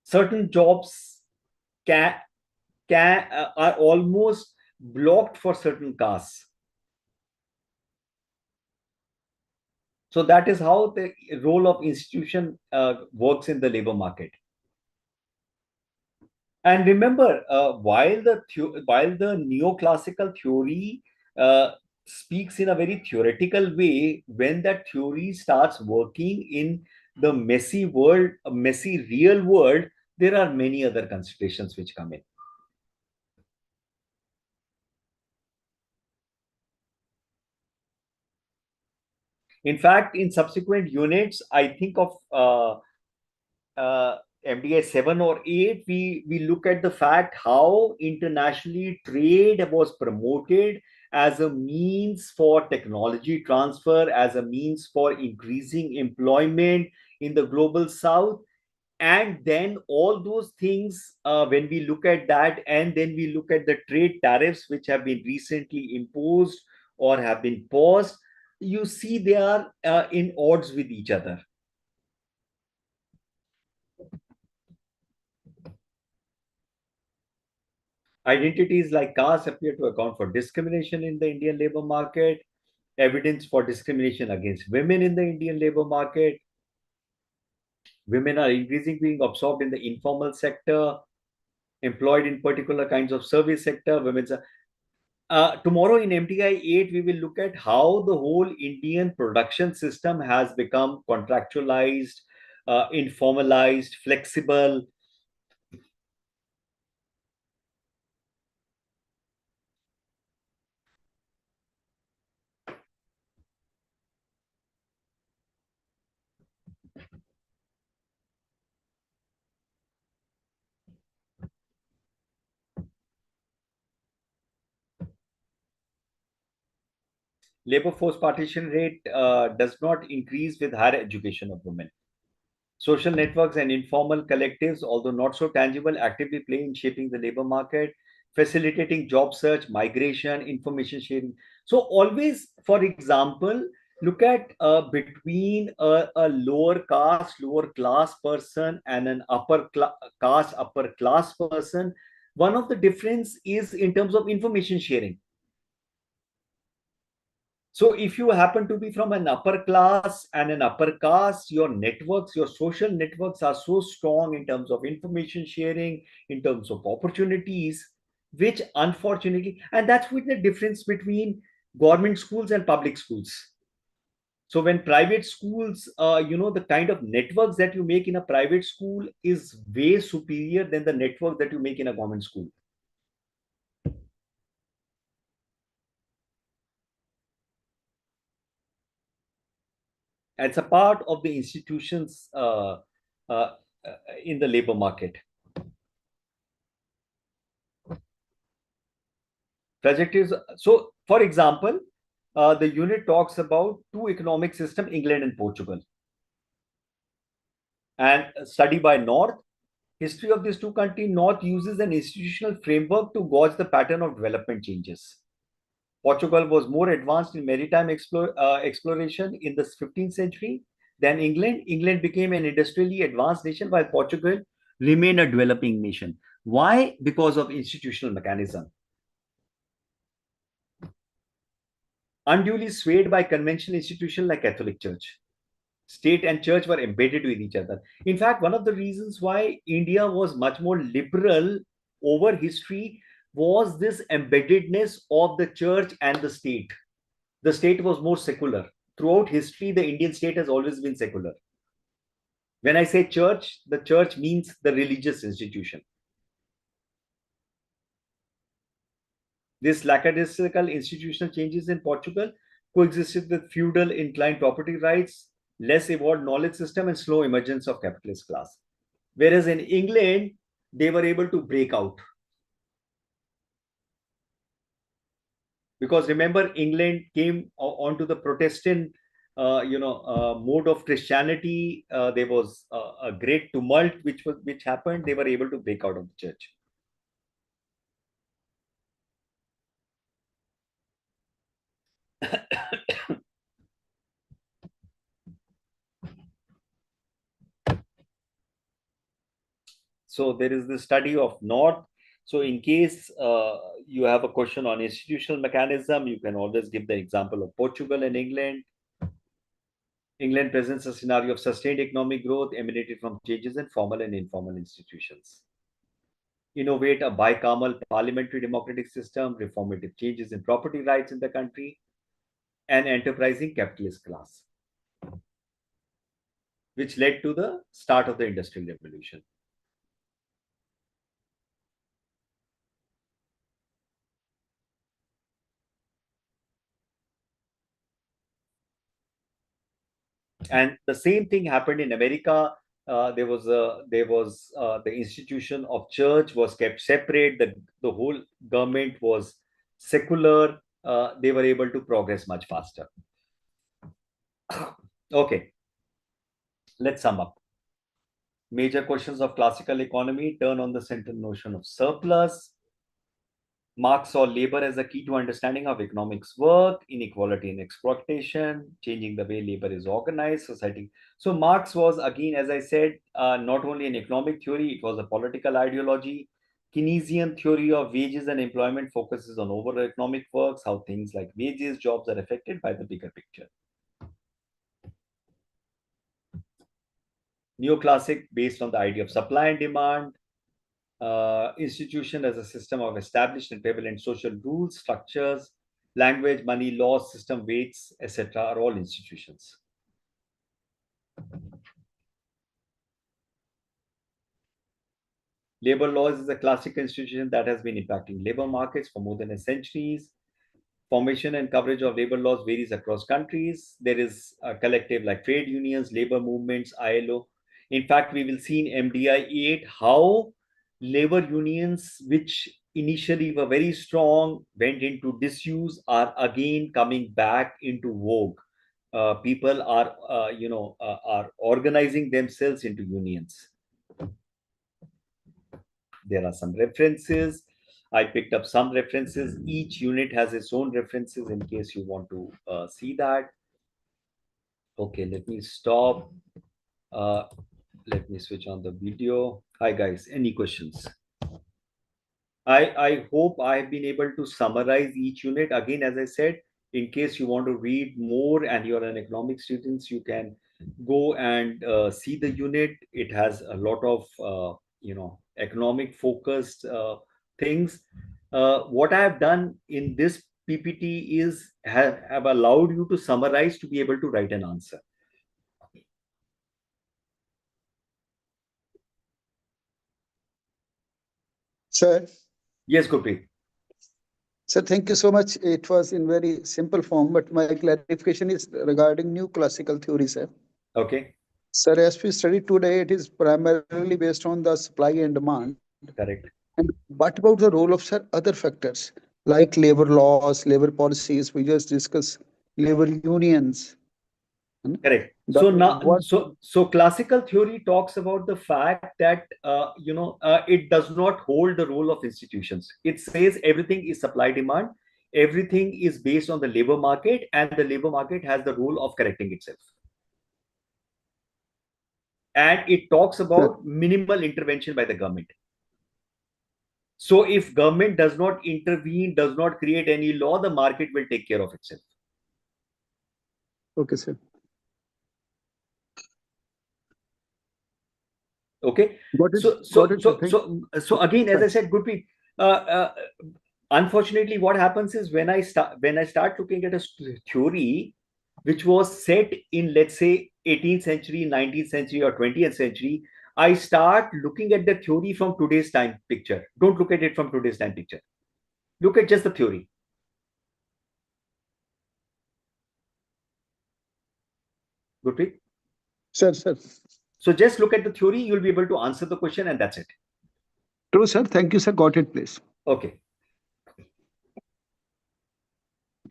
A: Certain jobs are almost blocked for certain castes. So that is how the role of institution works in the labor market. And remember, while the neoclassical theory speaks in a very theoretical way, when that theory starts working in the messy real world, there are many other considerations which come in. In fact, in subsequent units, I think of MDI 7 or 8, we look at the fact how internationally trade was promoted as a means for technology transfer, as a means for increasing employment in the global south. And then all those things, when we look at that, and then we look at the trade tariffs which have been recently imposed or have been paused, you see they are in odds with each other. Identities like caste appear to account for discrimination in the Indian labor market, evidence for discrimination against women in the Indian labor market. Women are increasingly being absorbed in the informal sector, employed in particular kinds of service sector. Tomorrow in MTI 8, we will look at how the whole Indian production system has become contractualized, informalized, flexible. Labor force participation rate does not increase with higher education of women. Social networks and informal collectives, although not so tangible, actively play in shaping the labor market, facilitating job search, migration, information sharing. So always, for example, look at between a lower caste, lower class person and an caste, upper class person. One of the difference is in terms of information sharing. So if you happen to be from an upper class and an upper caste, your networks, your social networks are so strong in terms of information sharing, in terms of opportunities, which unfortunately, and that's with the difference between government schools and public schools. So when private schools, the kind of networks that you make in a private school is way superior than the network that you make in a government school. It's a part of the institutions in the labor market. Trajectories. So, for example, the unit talks about two economic systems, England and Portugal. And study by North. History of these two countries. North uses an institutional framework to gauge the pattern of development changes. Portugal was more advanced in maritime exploration in the 15th century than England. England became an industrially advanced nation while Portugal remained a developing nation. Why? Because of institutional mechanism. Unduly swayed by conventional institutions like Catholic Church. State and church were embedded with each other. In fact, one of the reasons why India was much more liberal over history was this embeddedness of the church and the state. the state was more secular. Throughout history, the Indian state has always been secular. When I say church, the church means the religious institution. This lackadaisical institutional changes in Portugal coexisted with feudal inclined property rights, less evolved knowledge system, and slow emergence of capitalist class. Whereas in England, they were able to break out. Because remember, England came onto the Protestant, mode of Christianity. There was a great tumult which happened. They were able to break out of the church. So there is the study of North. So in case you have a question on institutional mechanism, you can always give the example of Portugal and England. England presents a scenario of sustained economic growth emanated from changes in formal and informal institutions. Innovate a bicameral parliamentary democratic system, reformative changes in property rights in the country, and enterprising capitalist class, which led to the start of the Industrial Revolution. And the same thing happened in America. There was the institution of church was kept separate. The whole government was secular. They were able to progress much faster. Okay, let's sum up. Major questions of classical economy turn on the central notion of surplus. Marx saw labor as a key to understanding how economics work, inequality and exploitation, changing the way labor is organized, society. So Marx was, again, as I said, not only an economic theory, it was a political ideology. Keynesian theory of wages and employment focuses on overall economic works, how things like wages, jobs are affected by the bigger picture. Neoclassic, based on the idea of supply and demand. Institution as a system of established and prevalent social rules, structures, language, money, laws, system, weights, etc. are all institutions. Labor laws is a classic institution that has been impacting labor markets for more than a century. Formation and coverage of labor laws varies across countries. There is a collective like trade unions, labor movements, ILO. In fact, we will see in MDI 8 how labor unions, which initially were very strong, went into disuse, are again coming back into vogue. People are organizing themselves into unions. There are some references. I picked up some references. Each unit has its own references in case you want to see that. Okay, let me stop. Let me switch on the video. Hi guys, any questions? I hope I have been able to summarize each unit. Again, as I said, in case you want to read more and you're an economics student, you can go and see the unit. It has a lot of economic focused things. What I have done in this PPT is have allowed you to summarize to be able to write an answer.
B: Sir.
A: Yes, Gurpreet.
B: Sir, thank you so much. It was in very simple form, but my clarification is regarding new classical theory, sir.
A: Okay.
B: Sir, as we study today, it is primarily based on the supply and demand.
A: Correct.
B: And what about the role of, sir, other factors like labor laws, labor policies? We just discussed labor unions.
A: Correct. So now, so classical theory talks about the fact that it does not hold the role of institutions. It says everything is supply demand, everything is based on the labor market, and the labor market has the role of correcting itself. And it talks about minimal intervention by the government. So if government does not intervene, does not create any law, the market will take care of itself.
B: Okay, sir.
A: Okay. So again, as I said, Gurpreet, Unfortunately, what happens is when I start looking at a theory which was set in, let's say, 18th century, 19th century, or 20th century, I start looking at the theory from today's time picture. Don't look at it from today's time picture. Look at just the theory. Gurpreet?
B: Sir.
A: So just look at the theory, you'll be able to answer the question, and that's it.
B: True, sir. Thank you, sir. Got it, please.
A: Okay.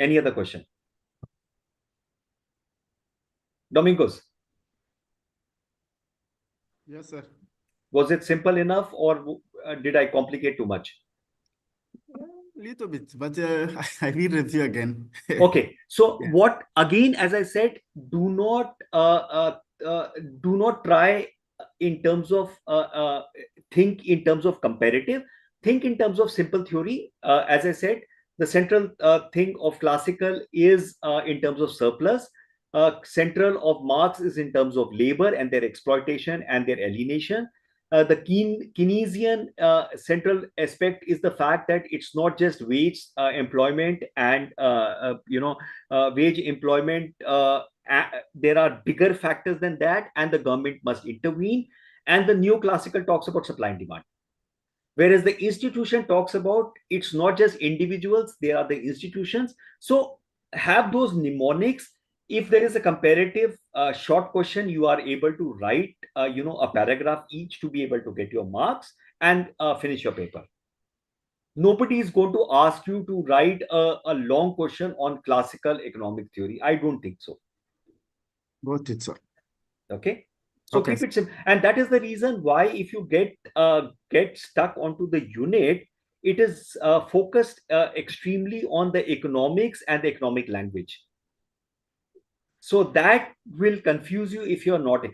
A: Any other question? Domingos,
D: Yes, sir.
A: was it simple enough, or did I complicate too much?
D: Little bit, but I will review again.
A: Okay. So
D: Yeah.
A: what, again, as I said, do not try in terms of think in terms of comparative. Think in terms of simple theory. As I said, the central thing of classical is in terms of surplus. Central of Marx is in terms of labor and their exploitation and their alienation. The Keynesian central aspect is the fact that it's not just wage employment and wage employment. There are bigger factors than that, and the government must intervene. And the neoclassical talks about supply and demand. Whereas the institution talks about it's not just individuals, they are the institutions. So have those mnemonics. If there is a comparative short question, you are able to write a paragraph each to be able to get your marks and finish your paper. Nobody is going to ask you to write a long question on classical economic theory. I don't think so.
D: Got it, sir.
A: Okay. So
D: Okay.
A: keep it simple. And that is the reason why if you get stuck onto the unit, it is focused extremely on the economics and the economic language. So that will confuse you if you're not an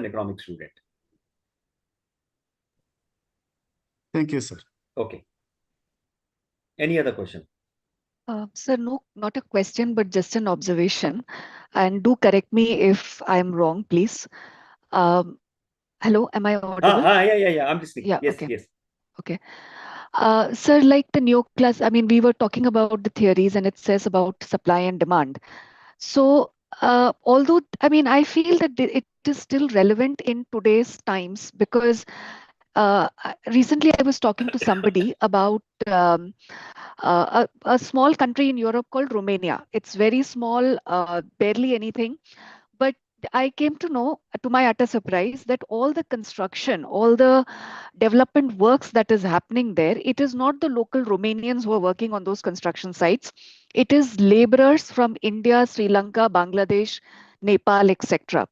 A: economic student.
D: Thank you, sir.
A: Okay. Any other question?
E: Sir, no, not a question, but just an observation. And do correct me if I'm wrong, please. Hello, am I audible?
A: Yeah. I'm listening.
E: Yeah,
A: Yes,
E: okay.
A: yes.
E: Okay. Sir, like the neoclass, I mean, we were talking about the theories and it says about supply and demand. So, although, I mean, I feel that it is still relevant in today's times because recently I was talking to somebody about a small country in Europe called Romania. It's very small, barely anything. But I came to know, to my utter surprise, that all the construction, all the development works that is happening there, it is not the local Romanians who are working on those construction sites. It is laborers from India, Sri Lanka, Bangladesh, Nepal, etc.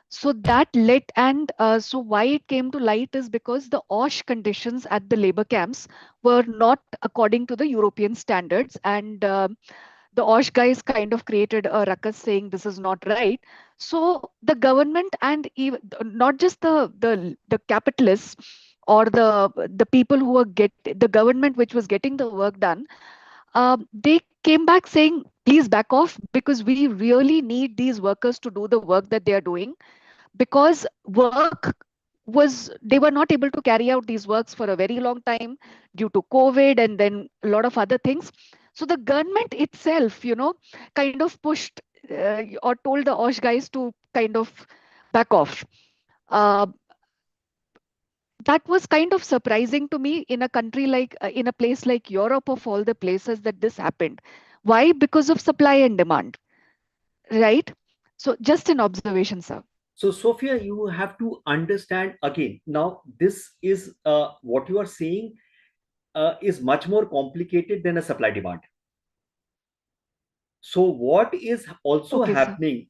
E: So that led, and so why it came to light is because the OSH conditions at the labor camps were not according to the European standards, and the OSH guys kind of created a ruckus saying this is not right. So the government, and even not just the capitalists or the people who were the government which was getting the work done, they came back saying, please back off because we really need these workers to do the work that they are doing, because they were not able to carry out these works for a very long time due to COVID and then a lot of other things. So the government itself, kind of pushed or told the OSH guys to kind of back off. That was kind of surprising to me in a country like, in a place like Europe, of all the places that this happened. Why? Because of supply and demand, right? So just an observation, sir.
A: So, Sophia, you have to understand again. Now, this is what you are saying is much more complicated than a supply demand. So, what is also
E: Okay,
A: happening,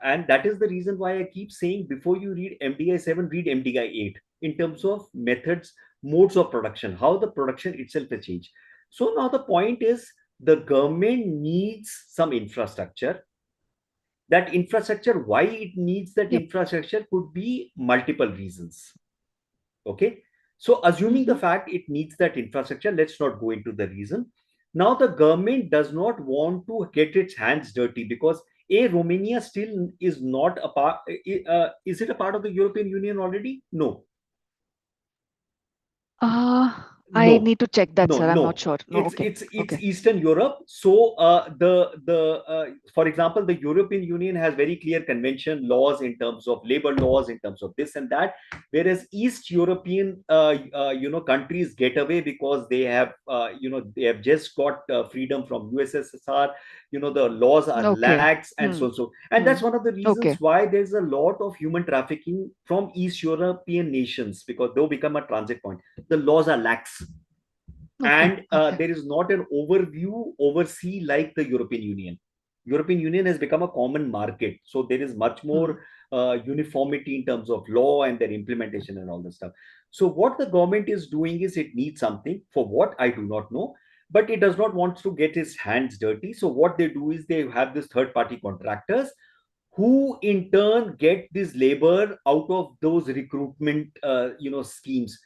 A: and that is the reason why I keep saying before you read MDI 7, read MDI 8 in terms of methods, modes of production, how the production itself has changed. So, now the point is the government needs some infrastructure. That infrastructure, why it needs that infrastructure could be multiple reasons. Okay. So assuming the fact it needs that infrastructure, let's not go into the reason. Now the government does not want to get its hands dirty because Romania still is not a part. Is it a part of the European Union already? No.
E: I
A: No,
E: need to check that,
A: no,
E: sir. I'm
A: no.
E: not sure. No,
A: It's
E: okay.
A: it's
E: Okay.
A: Eastern Europe. So for example, the European Union has very clear convention laws in terms of labor laws, in terms of this and that. Whereas East European countries get away because they have they have just got freedom from USSR. The laws are
E: Okay.
A: lax and so
E: Hmm.
A: and so. And
E: Hmm.
A: that's one of the reasons
E: Okay.
A: why there's a lot of human trafficking from East European nations, because they'll become a transit point. The laws are lax,
E: Okay.
A: and
E: Okay.
A: there is not an oversee like the European Union has become a common market, so there is much
E: Hmm.
A: more uniformity in terms of law and their implementation and all this stuff. So what the government is doing is, it needs something, for what I do not know, but it does not want to get its hands dirty. So what they do is, they have this third party contractors who in turn get this labor out of those recruitment schemes.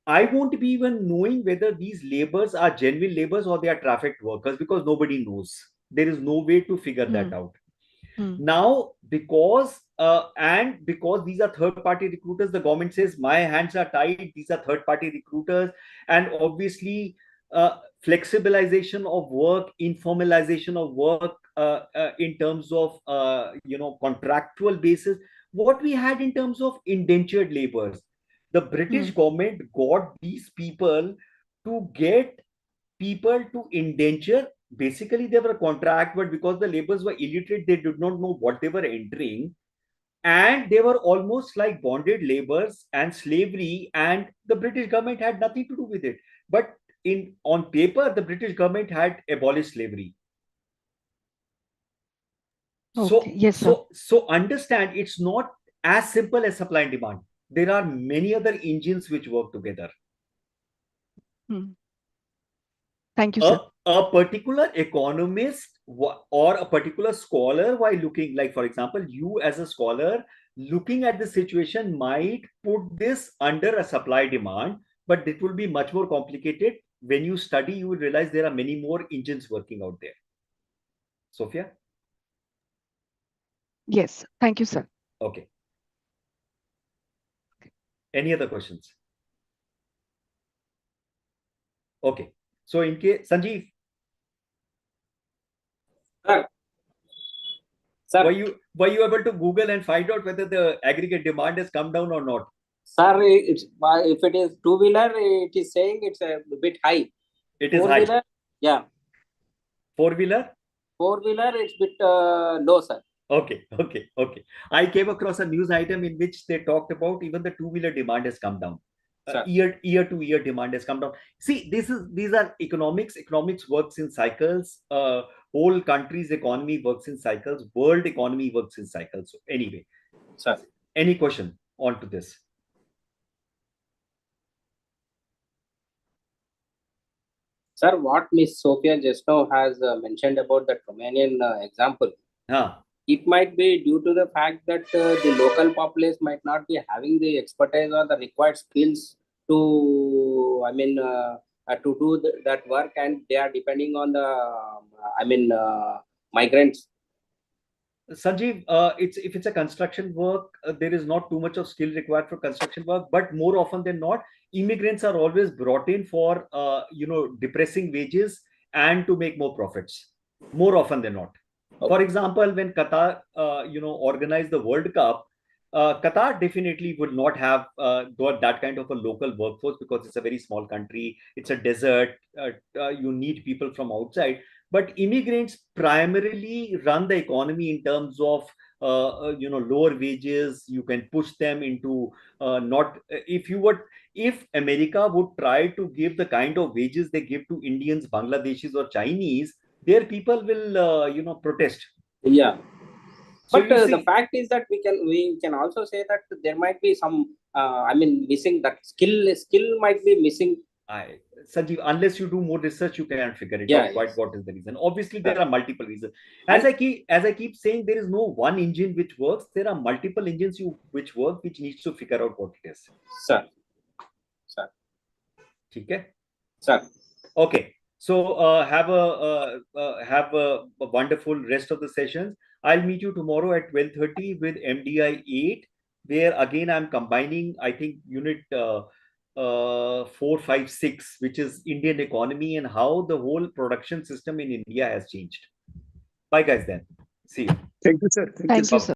A: I won't be even knowing whether these laborers are genuine laborers or they are trafficked workers, because nobody knows. There is no way to figure that
E: Hmm.
A: out.
E: Hmm.
A: Now, because these are third party recruiters, the government says my hands are tied. These are third party recruiters, and obviously, flexibilization of work, informalization of work in terms of contractual basis. What we had in terms of indentured laborers, the British
E: Hmm.
A: government got these people to get people to indenture. Basically, they were a contract, but because the laborers were illiterate, they did not know what they were entering. And they were almost like bonded laborers and slavery, and the British government had nothing to do with it. But on paper, the British government had abolished slavery.
E: Okay.
A: So,
E: Yes, sir.
A: so understand, it's not as simple as supply and demand. There are many other engines which work together.
E: Hmm. Thank you, sir.
A: A particular economist or a particular scholar, while looking, like for example, you as a scholar looking at the situation, might put this under a supply demand, but it will be much more complicated. When you study, you will realize there are many more engines working out there. Sophia?
E: Yes. Thank you, sir.
A: Okay. Any other questions? Okay. So in case, Sanjeev,
C: Sir, sir,
A: were you able to Google and find out whether the aggregate demand has come down or not?
C: sir, it's if it is two-wheeler, it is saying it's a bit high.
A: It is high.
C: Four-wheeler, yeah.
A: Four-wheeler?
C: Four-wheeler, it's bit low, sir.
A: Okay. I came across a news item in which they talked about even the two-wheeler demand has come down. Year to year demand has come down. See, these are economics. Economics works in cycles. Whole country's economy works in cycles. World economy works in cycles. So anyway,
C: Sir.
A: Any question on to this?
C: Sir, what Miss Sophia just now has mentioned about the Romanian example, it might be due to the fact that the local populace might not be having the expertise or the required skills to, to do that work, and they are depending on the, migrants.
A: Sanjeev, if it's a construction work, there is not too much of skill required for construction work, but more often than not, immigrants are always brought in for depressing wages and to make more profits. More often than not.
C: Okay.
A: For example, when Qatar organized the World Cup, Qatar definitely would not have that kind of a local workforce, because it's a very small country. It's a desert. You need people from outside. But immigrants primarily run the economy in terms of lower wages. You can push them into not if America would try to give the kind of wages they give to Indians, Bangladeshis, or Chinese, their people will protest.
C: Yeah.
A: So
C: but the fact is that we can also say that there might be some missing that skill might be missing.
A: Sanjeev, unless you do more research, you cannot figure it out quite what is the reason. Obviously, there are multiple reasons. As I keep saying, there is no one engine which works. There are multiple engines which work, which needs to figure out what it is.
C: Sir.
A: Okay.
C: Sir.
A: Okay. So have a wonderful rest of the sessions. I'll meet you tomorrow at 12:30 with MDI 8, where again I'm combining, I think, unit 4, 5, 6, which is Indian economy and how the whole production system in India has changed. Bye, guys. Then see you.
B: Thank you, sir. Thank you,
E: Thank you,
B: sir.
E: sir.